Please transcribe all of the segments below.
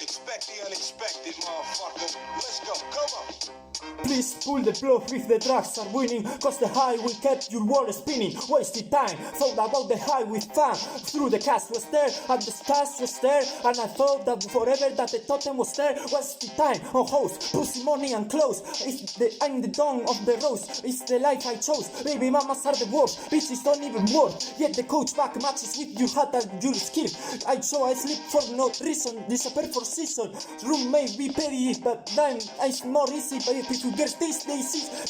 Expect the unexpected, motherfucker. Let's go, come on. Please pull the plug if the drugs are winning, cause the high will keep your world spinning. Wasted time, thought about the high with fun. Through the cast was there, and the stars was there, and I thought that forever that the totem was there. Wasted time on host, pussy, money and clothes. I'm the dawn of the rose, it's the life I chose. Baby mamas are the worst, bitches don't even work. Yet the coach back matches with your hat and your skill. I sleep for no reason, disappear for season. Room may be petty, but then it's more easy. But if you get this, they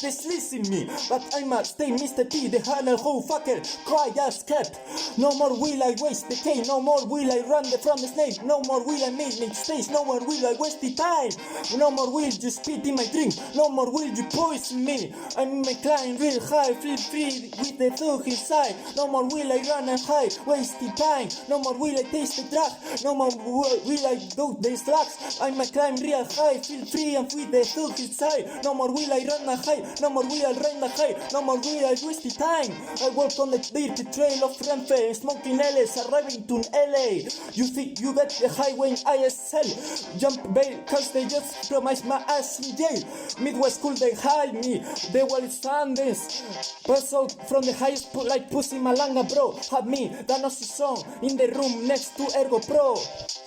sleaze in me. But I must stay Mr. T, the Hannah Ho fucker, quiet as kept. No more will I waste the cane, no more will I run from the snake, no more will I make mistakes, no more will I waste the time, no more will you spit in my drink, no more will you poison me. I'm my client real high, feel free with the thug inside. No more will I run and hide, waste the time, no more will I taste the drug, no more will I do the drugs. I'm my client real high, feel free and with the thug inside. No more will I run and hide, no more will I run and hide, no more will I waste the time. I walk on the dirty trail of Renfe, smoking LS, arriving to LA. You think you get the highway in ISL, jump bail cause they just promised my ass in jail. Midwest school they hide me, they will stand this. Pass out from the highest like pussy malanga bro. Have me, that was the song, in the room next to Ergo Pro.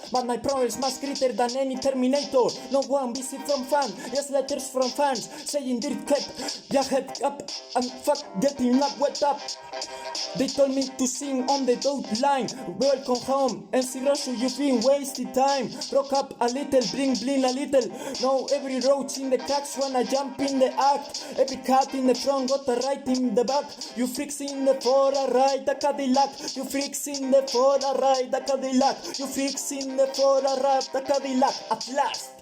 But my power is much greater than any Terminator. No one visit from fan, just letters from fans saying dirt clap, your head up and fuck getting up wet up. They told me to sing on the dot line. Welcome home, MC Roxu, you've been wasting time. Rock up a little, bling bling a little. Know every roach in the cracks when I jump in the act. Every cat in the front got a right in the back. You freaks in the for a ride, a Cadillac. You freaks in the for a ride, a Cadillac. You freaks in the for a ride, a Cadillac. At last.